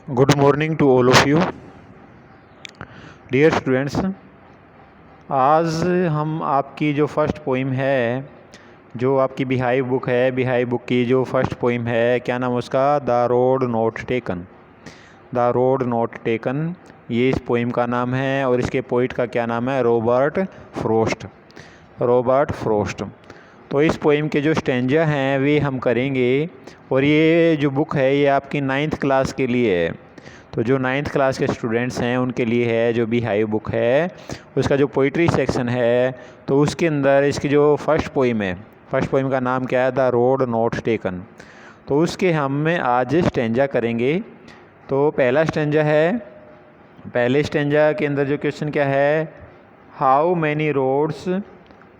Good morning to all of you dear students. आज हम आपकी जो फर्स्ट पोइम है, जो आपकी बिहाइव बुक है, बिहाइव बुक की जो फर्स्ट पोइम है, क्या नाम उसका? The road not taken. The road not taken, ये इस पोइम का नाम है और इसके पोइट का क्या नाम है? Robert Frost. Robert Frost. तो इस पोइम के जो स्टैंजा हैं वे हम करेंगे और ये जो बुक है ये आपकी 9th क्लास के लिए है। तो जो 9th क्लास के स्टूडेंट्स हैं उनके लिए है जो बिहाइव बुक है, उसका जो पोइट्री सेक्शन है तो उसके अंदर इसकी जो फर्स्ट पोइम है, फर्स्ट पोइम का नाम क्या है? The road not taken. तो उसके हम आज स्टैंजा करेंगे। तो पहला स्टैंजा है, पहले स्टैंजा के अंदर जो क्वेश्चन क्या है? How many roads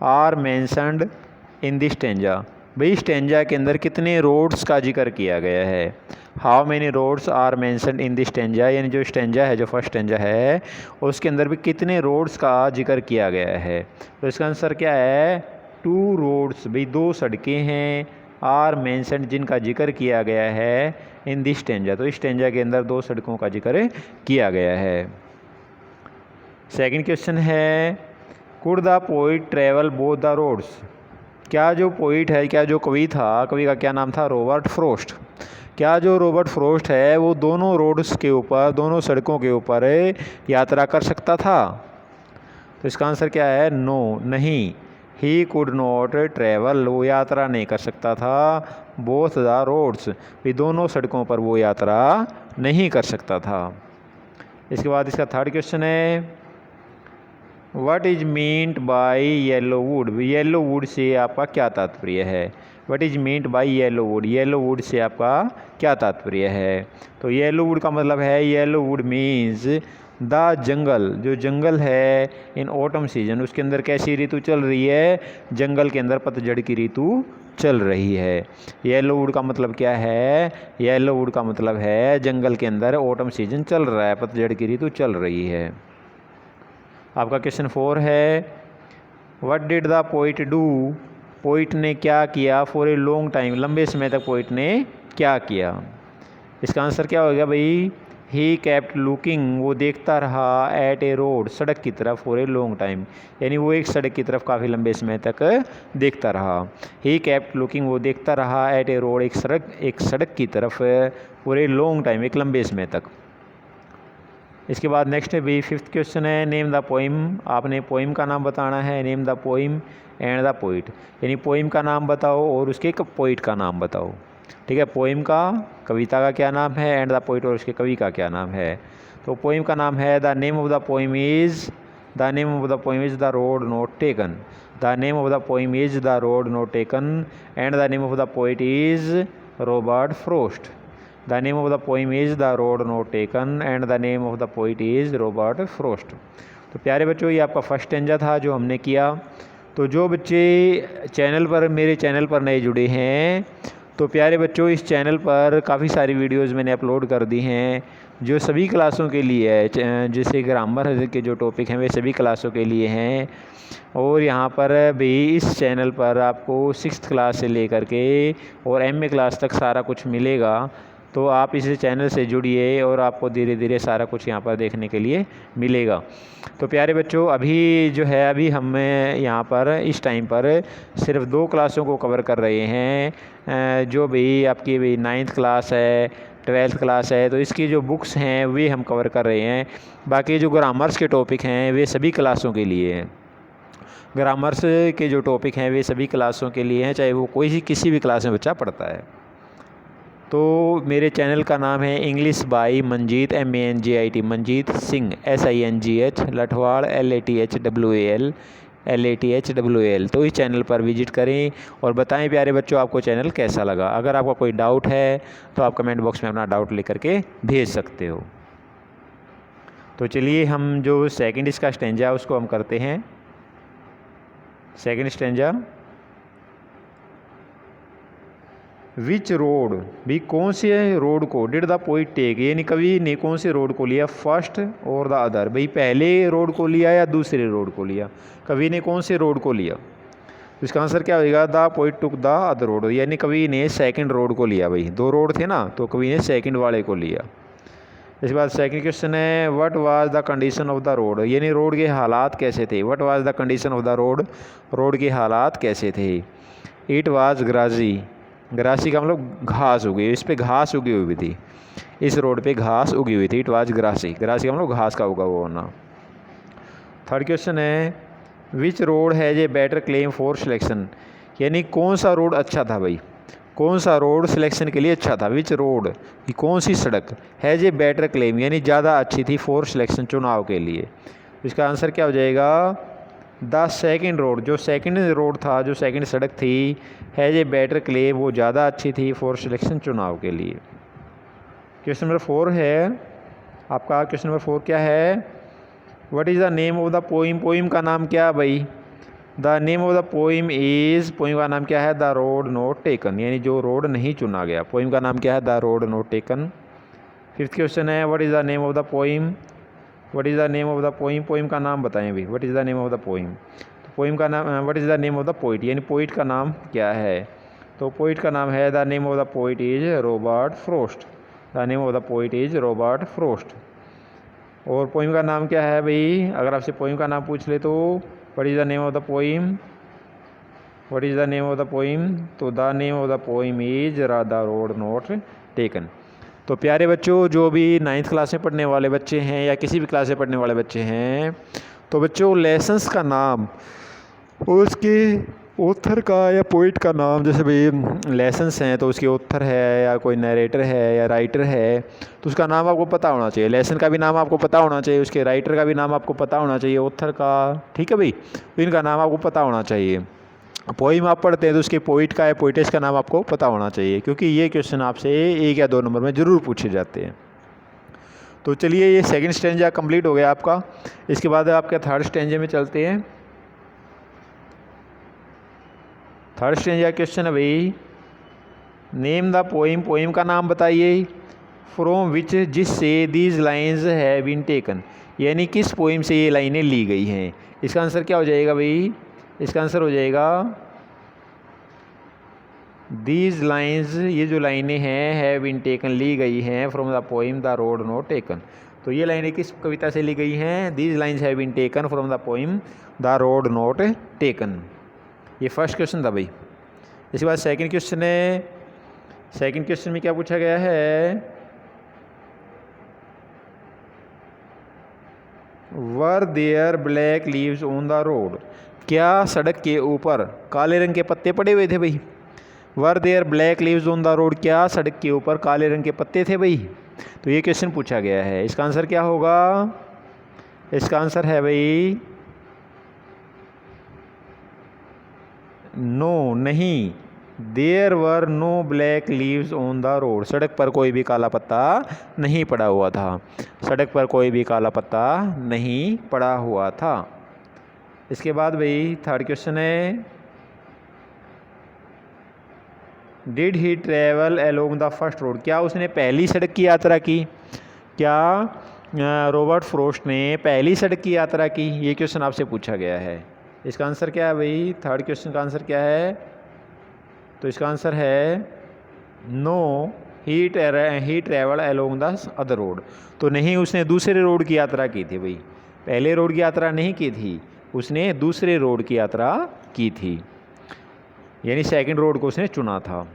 are mentioned in this stanza. भाई स्टैंजा के अंदर कितने रोड्स का जिक्र किया गया है? How many roads are mentioned in this stanza, यानी जो स्टैंजा है, जो फर्स्ट स्टैंजा है उसके अंदर भी कितने रोड्स का जिक्र किया गया है? तो इसका आंसर क्या है? 2 रोड्स। भाई 2 सड़कें हैं, आर मैंशनड जिनका जिक्र किया गया है इन दिस स्टैंजा। तो इस स्टैंजा के अंदर 2 सड़कों का जिक्र किया गया है। सेकंड क्वेश्चन है, could the poet travel both the roads. क्या जो पोइट है, क्या जो कवि था, कवि का क्या नाम था? Robert Frost. क्या जो रॉबर्ट फ्रॉस्ट है वो दोनों रोड्स के ऊपर, दोनों सड़कों के ऊपर यात्रा कर सकता था? तो इसका आंसर क्या है? नो, नहीं। ही कुड नॉट ट्रेवल, वो यात्रा नहीं कर सकता था। बोथ द रोड्स, भी दोनों सड़कों पर वो यात्रा नहीं कर सकता था। इसके बाद इसका थर्ड क्वेश्चन है, what is meant by yellow would. Yellow would say आपका क्या तात्पर्य है? What is meant by yellow would, yellow would say आपका क्या तात्पर्य है? तो येलो वुड का मतलब है, yellow would means the jungle, जो जंगल है इन ऑटम सीजन, उसके अंदर कैसी ऋतु चल रही है? जंगल के अंदर पतझड़ की ऋतु चल रही है। येलो वुड का मतलब क्या है? येलो वुड का मतलब है जंगल के अंदर ऑटम सीजन चल रहा है, पतझड़ की ऋतु चल रही है। आपका क्वेश्चन 4 है, what did the poet do. Poet ने क्या किया? फॉर ए लॉन्ग टाइम, लंबे समय तक पोइट ने क्या किया? इसका आंसर क्या हो गया भाई? ही कैप्ट लुकिंग, वो देखता रहा, एट ए रोड, सड़क की तरफ, फॉर ए लॉन्ग टाइम, यानी वो एक सड़क की तरफ काफ़ी लंबे समय तक देखता रहा। ही कैप्ट लुकिंग, वो देखता रहा, एट ए रोड, एक सड़क की तरफ, फॉर ए लॉन्ग टाइम, एक लंबे समय तक। इसके बाद नेक्स्ट है भी 5th क्वेश्चन है, नेम द पोइम। आपने पोइम का नाम बताना है। Name the poem and the poet, यानी पोइम का नाम बताओ और उसके पोइट का नाम बताओ। ठीक है, पोइम का, कविता का क्या नाम है, एंड द पोइट, और उसके कवि का क्या नाम है? तो पोइम का नाम है, the name of the poem is, the name of the poem is the road not taken. The name of the poem is the road not taken and the name of the poet is Robert Frost. The name of the poem is The Road Not Taken and the name of the poet is Robert Frost। तो प्यारे बच्चों, ये आपका first stanza था जो हमने किया। तो जो बच्चे चैनल पर, मेरे चैनल पर नए जुड़े हैं, तो प्यारे बच्चों इस चैनल पर काफ़ी सारी वीडियोस मैंने अपलोड कर दी हैं जो सभी क्लासों के लिए है। जैसे ग्रामर के जो टॉपिक हैं वे सभी क्लासों के लिए हैं। और यहाँ पर भी इस चैनल पर आपको 6th क्लास से लेकर के और MA क्लास तक सारा कुछ मिलेगा। तो आप इस चैनल से जुड़िए और आपको धीरे धीरे सारा कुछ यहाँ पर देखने के लिए मिलेगा। तो प्यारे बच्चों, अभी जो है, अभी हम यहाँ पर इस टाइम पर सिर्फ 2 क्लासों को कवर कर रहे हैं। जो भी आपकी भी 9th क्लास है, 12th क्लास है, तो इसकी जो बुक्स हैं वे हम कवर कर रहे हैं। बाकी जो ग्रामर्स के टॉपिक हैं वे सभी क्लासों के लिए हैं। ग्रामर्स के जो टॉपिक हैं वे सभी क्लासों के लिए हैं, चाहे वो कोई किसी भी क्लास में बच्चा पढ़ता है। तो मेरे चैनल का नाम है English by Manjeet, MANGIT, Manjeet Singh, SINGH, लठवाड़, LATHWAL। तो इस चैनल पर विजिट करें और बताएं प्यारे बच्चों आपको चैनल कैसा लगा। अगर आपका कोई डाउट है तो आप कमेंट बॉक्स में अपना डाउट लेकर के भेज सकते हो। तो चलिए हम जो सेकंड इसका स्टैंजा उसको हम करते हैं। सेकंड स्टैंजा, विच रोड, भी कौन से रोड को, डिड द पोइट टेक, यानी कवि ने कौन से रोड को लिया? फर्स्ट और द अदर, भाई पहले रोड को लिया या दूसरे रोड को लिया? कवि ने कौन से रोड को लिया? तो इसका आंसर क्या होगा? The poet took the other road, यानी कवि ने सेकंड रोड को लिया। भाई 2 रोड थे ना, तो कवि ने सेकंड वाले को लिया। इसके बाद सेकंड क्वेश्चन है what was the condition of the road, यानी रोड के हालात कैसे थे। What was the condition of the road, road के हालात कैसे थे। इट वाज ग्रासी, ग्रासी का मतलब घास उगी, इस पे घास उगी हुई थी, इस रोड पे घास उगी हुई थी। इट वाज ग्रासी, ग्रासी का मतलब घास का उगा हुआ होना। थर्ड क्वेश्चन है which road has a better claim for selection, यानी कौन सा रोड अच्छा था भाई, कौन सा रोड सिलेक्शन के लिए अच्छा था। विच रोड, कौन सी सड़क, हैज़ ए बेटर क्लेम यानी ज़्यादा अच्छी थी फॉर सिलेक्शन चुनाव के लिए। इसका आंसर क्या हो जाएगा, द सेकंड रोड, जो सेकंड रोड था, जो सेकंड सड़क थी, हैज़ ए बेटर क्लेम, वो ज़्यादा अच्छी थी फॉर सिलेक्शन चुनाव के लिए। क्वेश्चन नंबर 4 है आपका, क्वेश्चन नंबर 4 क्या है, what is the name of the poem, poem का नाम क्या भाई। The name of the poem is, poem का नाम क्या है, द रोड नॉट टेकन, यानी जो रोड नहीं चुना गया। पोइम का नाम क्या है, the road not taken. Fifth question है what is the name of the poem, what is the name of the poem, poem का नाम बताएं भाई, what is the name of the poem. तो पोइम का नाम, what is the name of the poet, यानी poet का नाम क्या है। तो पोइट का नाम है, the name of the poet is Robert Frost, the name of the poet is Robert Frost. और पोइम का नाम क्या है भाई, अगर आपसे पोइम का नाम पूछ ले तो what is the name of the poem, what is the name of the poem, तो the name of the poem is the road not taken. तो प्यारे बच्चों, जो भी 9th क्लास में पढ़ने वाले बच्चे हैं या किसी भी क्लास में पढ़ने वाले बच्चे हैं, तो बच्चों लेसन्स का नाम उसके ऑथर का या पोइट का नाम, जैसे भाई लेसन्स हैं तो उसके ऑथर है या कोई नरेटर है या राइटर है, तो उसका नाम आपको पता होना चाहिए। लेसन का भी नाम आपको पता होना चाहिए, उसके राइटर का भी नाम आपको पता होना चाहिए, ऑथर का, ठीक है भाई, तो इनका नाम आपको पता होना चाहिए। पोइम आप पढ़ते हैं तो उसके पोइट का या पोइटेस का नाम आपको पता होना चाहिए, क्योंकि ये क्वेश्चन आपसे 1 या 2 नंबर में ज़रूर पूछे जाते हैं। तो चलिए, ये सेकंड स्टेंजा कंप्लीट हो गया आपका। इसके बाद आपके थर्ड स्टेंजे में चलते हैं। थर्ड स्टेंजा क्वेश्चन है भाई, नेम द पोइम, पोइम का नाम बताइए, फ्रॉम विच, जिससे these lines have been taken, यानी किस पोइम से ये लाइनें ली गई हैं। इसका आंसर क्या हो जाएगा भाई, इसका आंसर हो जाएगा दीज लाइन्स, ये जो लाइनें हैं, हैव बीन टेकन, ली गई हैं, from the poem the road not taken. तो ये लाइनें किस कविता से ली गई हैं, these lines have been taken from the poem the road not taken. ये फर्स्ट क्वेश्चन था भाई। इसके बाद सेकंड क्वेश्चन है, सेकंड क्वेश्चन में क्या पूछा गया है, were there black leaves on the road, क्या सड़क के ऊपर काले रंग के पत्ते पड़े हुए थे भाई। Were there black leaves on the road, क्या सड़क के ऊपर काले रंग के पत्ते थे भाई। तो ये क्वेश्चन पूछा गया है। इसका आंसर क्या होगा, इसका आंसर है भाई नो, नहीं, there were no black leaves on the road, सड़क पर कोई भी काला पत्ता नहीं पड़ा हुआ था, सड़क पर कोई भी काला पत्ता नहीं पड़ा हुआ था। इसके बाद भाई थर्ड क्वेश्चन है, did he travel along the first road, क्या उसने पहली सड़क की यात्रा की, क्या रॉबर्ट फ्रॉस्ट ने पहली सड़क की यात्रा की। ये क्वेश्चन आपसे पूछा गया है। इसका आंसर क्या है भाई, थर्ड क्वेश्चन का आंसर क्या है, तो इसका आंसर है no, he travel along the other road, तो नहीं, उसने दूसरे रोड की यात्रा की थी भाई, पहले रोड की यात्रा नहीं की थी, उसने दूसरे रोड की यात्रा की थी, यानी सेकंड रोड को उसने चुना था।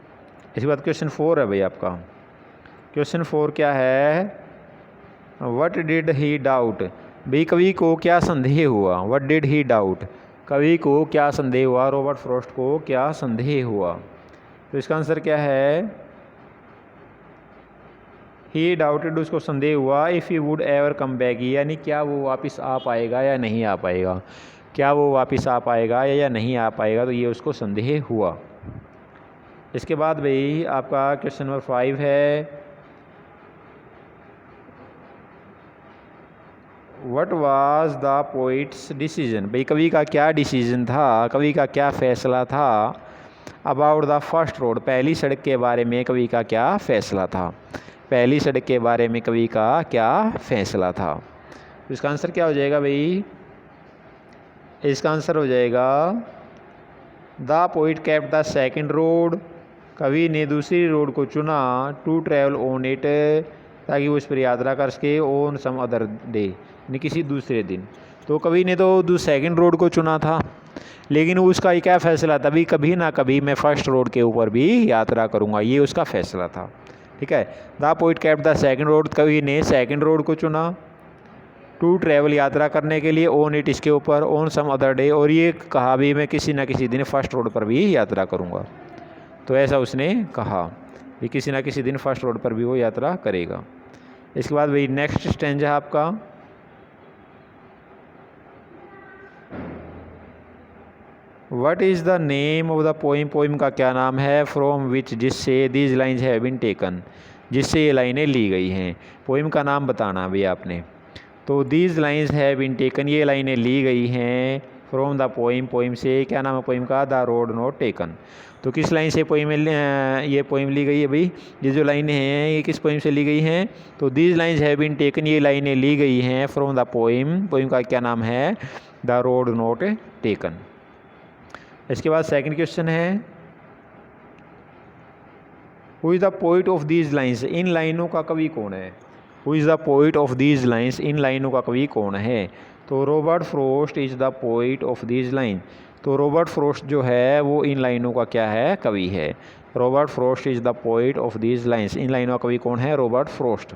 इसके बाद क्वेश्चन 4 है भाई आपका। क्वेश्चन 4 क्या है, व्हाट डिड ही डाउट, भाई कवि को क्या संदेह हुआ। व्हाट डिड ही डाउट, कवि को क्या संदेह हुआ, रॉबर्ट फ्रॉस्ट को क्या संदेह हुआ। तो इसका आंसर क्या है, ही डाउटेड, उसको संदेह हुआ, if he would ever come back, यानी क्या वो वापस आ पाएगा या नहीं आ पाएगा, क्या वो वापस आ पाएगा या नहीं आ पाएगा, तो ये उसको संदेह हुआ। इसके बाद भाई आपका क्वेश्चन नंबर 5 है, what was the poets decision, भाई कवि का क्या डिसीजन था, कवि का क्या फैसला था, अबाउट द फर्स्ट रोड, पहली सड़क के बारे में कवि का क्या फैसला था, पहली सड़क के बारे में कवि का क्या फैसला था। तो इसका आंसर क्या हो जाएगा भाई, इसका आंसर हो जाएगा the poet kept the second road, कवि ने दूसरी रोड को चुना, टू ट्रैवल ऑन इट, ताकि वो इस पर यात्रा कर सके ऑन सम अदर डे, यानी किसी दूसरे दिन। तो कवि ने तो सेकंड रोड को चुना था, लेकिन उसका क्या फ़ैसला था, भी कभी ना कभी मैं फर्स्ट रोड के ऊपर भी यात्रा करूँगा, ये उसका फ़ैसला था। ठीक है, the poet kept the second road, कवि ने सेकंड रोड को चुना टू ट्रैवल, यात्रा करने के लिए, ऑन इट, इसके ऊपर, ऑन सम अदर डे, और ये कहा भी मैं किसी न किसी दिन फर्स्ट रोड पर भी यात्रा करूँगा। तो ऐसा उसने कहा कि किसी न किसी दिन फर्स्ट रोड पर भी वो यात्रा करेगा। इसके बाद भाई नेक्स्ट स्टेंजा है आपका, what is the name of the poem, poem का क्या नाम है, फ्रॉम विच, जिससे, these lines have been taken, जिससे ये लाइनें ली गई हैं। पोइम का नाम बताना भी आपने। तो these lines have been taken, ये लाइनें ली गई हैं फ्रॉम द पोइम, पोइम से, क्या नाम है पोइम का, द रोड नॉट टेकन। तो किस लाइन से पोइम ये पोइम ली गई है भाई, ये जो लाइनें हैं ये किस पोइम से ली गई हैं, तो these lines have been taken, ये लाइनें ली गई हैं फ्रॉम द पोइम, पोइम का क्या नाम है, द रोड नॉट टेकन। इसके बाद सेकंड क्वेश्चन है, who is the poet of these lines, इन लाइनों का कवि कौन है, who is the poet of these lines, इन लाइनों का कवि कौन है। तो Robert Frost is the poet of these line. तो रॉबर्ट फ्रोस्ट जो है वो इन लाइनों का क्या है, कवि है। Robert Frost is the poet of these lines, इन लाइनों का कवि कौन है, रॉबर्ट फ्रोस्ट।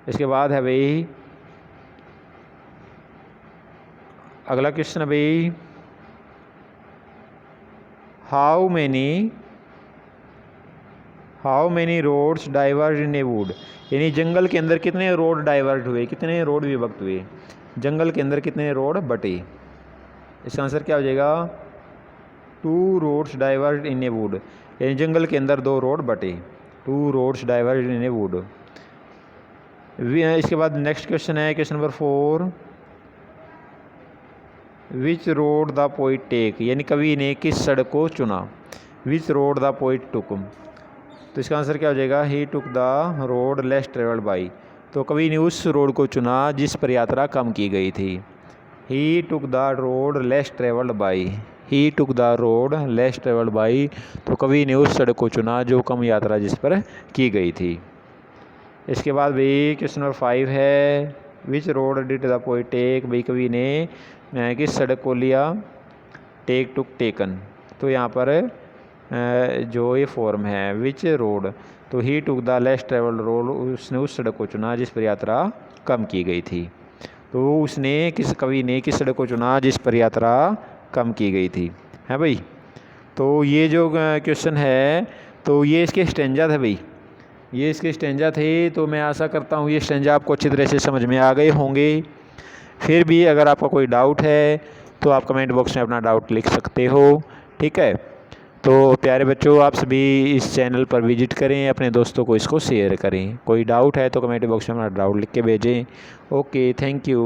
इसके बाद है भाई अगला क्वेश्चन है भाई, how many roads diverge in a wood, यानी जंगल के अंदर कितने रोड डाइवर्ट हुए, कितने रोड विभक्त हुए, जंगल के अंदर कितने रोड बटे। इसका आंसर क्या हो जाएगा, 2 roads diverge in a wood, यानी जंगल के अंदर 2 रोड बटे, 2 roads diverge in a wood. इसके बाद नेक्स्ट क्वेश्चन है, question number 4, which road the poet take, यानी कवि ने किस सड़क को चुना, which road the poet took. तो इसका आंसर क्या हो जाएगा, he took the road less travelled by. तो कवि ने उस रोड को चुना जिस पर यात्रा कम की गई थी। He took the road less travelled by, he took the road less travelled by. तो कवि ने उस सड़क को चुना जो कम यात्रा जिस पर की गई थी। इसके बाद भाई क्वेश्चन नंबर 5 है, which road did the poet take, भाई कवि ने किस सड़क को लिया, टेक टुक टेकन। तो यहाँ पर जो ये फॉर्म है विच रोड, तो he took the less travelled road, उसने उस सड़क को चुना जिस पर यात्रा कम की गई थी। तो उसने कवि ने किस सड़क को चुना जिस पर यात्रा कम की गई थी, है भाई। तो ये जो क्वेश्चन है तो ये इसके स्टेंजा थे भाई, ये इसके स्टेंजा थे। तो मैं आशा करता हूँ ये स्टेंजा आपको अच्छी तरह से समझ में आ गए होंगे। फिर भी अगर आपका कोई डाउट है तो आप कमेंट बॉक्स में अपना डाउट लिख सकते हो, ठीक है। तो प्यारे बच्चों, आप सभी इस चैनल पर विजिट करें, अपने दोस्तों को इसको शेयर करें। कोई डाउट है तो कमेंट बॉक्स में अपना डाउट लिख के भेजें। Okay, thank you.